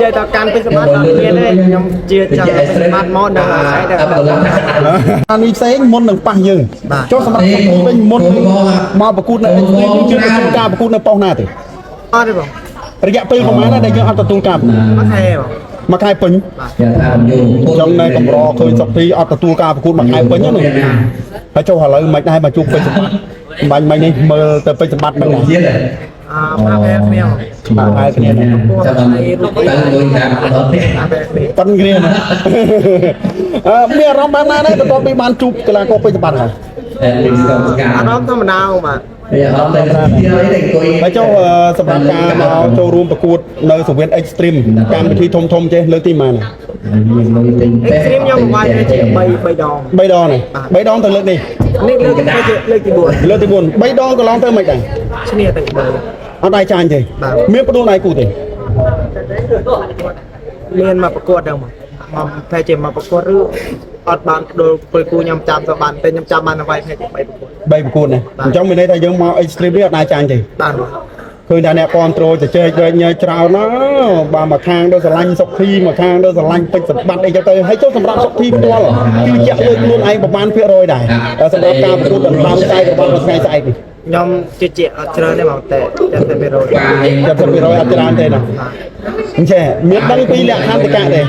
giờ tao can cái smart kia đấy nhom chia cho smart mode được cái được anh đi xe môn đừng bằng dừng cho smart bên môn mà bậc cút này chưa được tung ca bậc cút này bao nào thì được khôngระยะ ពេលប្រហែលដែរយើងអត់ទទួលកម្ម មកខែមួយខែពេញចឹងនៅកំរឃើញសុខទីអត់ទទួលការប្រកួតមួយខែពេញហ្នឹងហើយចុះឥឡូវមិនដែរមកជួបពេជ្រសម្បត្តិបាញ់នេះមើលទៅពេជ្រសម្បត្តិមិនទៀត ប្រាប់គ្នា ហើយគ្នាប៉ុនគ្នាមានអារម្មណ៍បានណាដែរបន្ទាប់ពីបានជួបកីឡាករពេជ្រសម្បត្តិហើយអារម្មណ៍ធម្មតាបាទហើយចុះសម្រាប់ការមកចូលរួមប្រកួតនៅសង្វៀន Extreme កម្មវិធីធំធំចេះលើកទីម៉ាន Extreme ខ្ញុំបាយជា3ដង3ដងនេះ3ដងទៅលើកនេះលើកទី4លើកទី4 3ដងក៏ឡងទៅមិនដែរឈ្នះទៅអត់ដៃចាញ់ទេមានផ្ដួលដៃគូទេមានមកប្រកួតដល់មកតែជាមកប្រកួតឬអត់បានផ្ដួលពេលគូខ្ញុំចាំទៅបានតែខ្ញុំចាំបានទៅវាយតែ3ប្រកួតនេះអញ្ចឹងមានន័យថាយើងមក Extreme នេះអត់ដៃចាញ់ទេបាទឃើញថាអ្នកគ្រប់គ្រងជជែកវែងញើច្រើនណាបាទមកខាងទៅស្រឡាញ់សុខធីមកខាងទៅស្រឡាញ់ពេជ្រសម្បត្តិអីចឹងទៅហើយចុះសម្រាប់សុខធីផ្ទាល់គឺចាក់លើខ្លួនឯងប្រហែលភាគរយដែរសម្រាប់ការប្រកួតដណ្ដើមខ្សែក្បាត់នៅថ្ងៃស្អែកនេះខ្ញុំជជែកអត់ច្រើនទេមកតែ70%អត់ច្រើនទេណាអញ្ចឹងមានដឹងពីលក្ខខណ្ឌតកៈទេ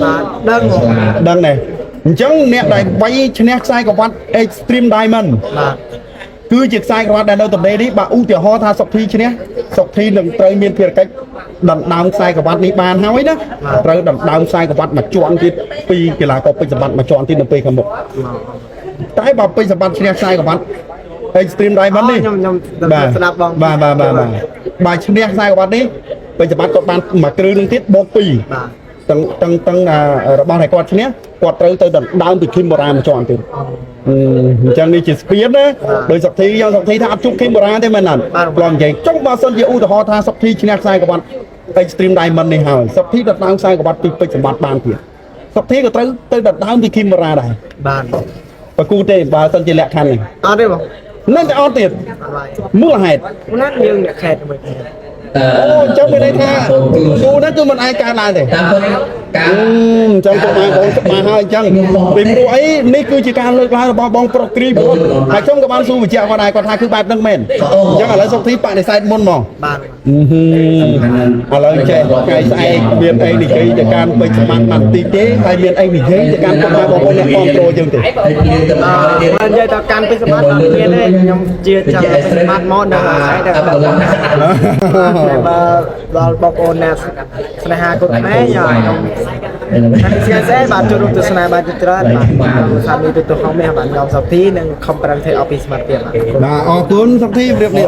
បាទដឹងដែរអញ្ចឹងអ្នកដែលវាយឈ្នះខ្សែក្បាត់ Extreme Diamond បាទគឺជាខ្សែក្បាត់ដែលនៅតំណេនេះបើឧទាហរណ៍ថាសុខធីឈ្នះសុខធីនឹងត្រូវមានភារកិច្ចដណ្ដើមខ្សែក្បាត់នេះបានហើយណាត្រូវដណ្ដើមខ្សែក្បាត់មួយជាន់ទៀតពីកីឡាករពេជ្រសម្បត្តិមួយជាន់ទៀតនៅពេលខាងមុខតែបើពេជ្រសម្បត្តិឈ្នះខ្សែក្បាត់ Extreme Diamond នេះខ្ញុំស្ដាប់បងបាទបើឈ្នះខ្សែក្បាត់នេះពេជ្រសម្បត្តិគាត់បានមួយគ្រឿងនឹងទៀតបូក2បាទទាំងរបស់ដែលគាត់ឈ្នះគាត់ត្រូវទៅដណ្ដើមពីឃីមបូរ៉ាមួយជាន់ទៀតអញ្ចឹងនេះជាស្ពានណាដោយសុខធីយើងសុខធីថាអត់ជួបឃីមបូរ៉ាទេមែនអត់ព្រមនិយាយចុងបើសិនជាឧទាហរណ៍ថាសុខធីឈ្នះខ្សែក្បាត់ Extreme Diamond នេះហើយសុខធីដណ្ដើមខ្សែក្បាត់ពីពេជ្រសម្បត្តិបានទៀតសុខធីក៏ត្រូវទៅដណ្ដើមពីឃីមបូរ៉ាដែរបាទប្រគូទេបើសិនជាលក្ខខណ្ឌនេះអត់ទេបងនឹងតែអត់ទៀតមូលហេតុណាស់យើងអ្នកខេតមួយអូចង់មានន័យថាគូនេះគឺមិនអាចកើតឡើងទេចាំទៅបងមកហើយអញ្ចឹងពីព្រោះអីនេះគឺជាការលើកឡើងរបស់បងប្រុសគ្រីព្រោះហើយខ្ញុំក៏បានសួរបញ្ជាក់គាត់ដែរគាត់ថាគឺបែបហ្នឹងមែនអញ្ចឹងឥឡូវសុខធីបដិសេធមុនមកបាទឥឡូវចេះថ្ងៃស្អែកមានអីនិយាយទៅកាន់ពេជ្រសម្បត្តិបានទីទេហើយមានអីនិយាយទៅកាន់បងប្អូនអ្នកគ្រប់គ្រងយើងទេបើនិយាយទៅកាន់ពេជ្រសម្បត្តិអត់មានទេខ្ញុំជាចាំពេជ្រសម្បត្តិមកដល់ហើយតែបើដល់បងប្អូនអ្នកស្នេហាគុណខ្មែរខ្ញុំខ្ញុំស្គាល់បាទចូលរួមទស្សនាបាទច្រើនបាទសាមីទៅក្នុងនេះបាទខ្ញុំសុខធីនិងខំប្រឹងធ្វើអពីស្មាត់ទៀតបាទអរគុណសុខធីប្រៀបនេះ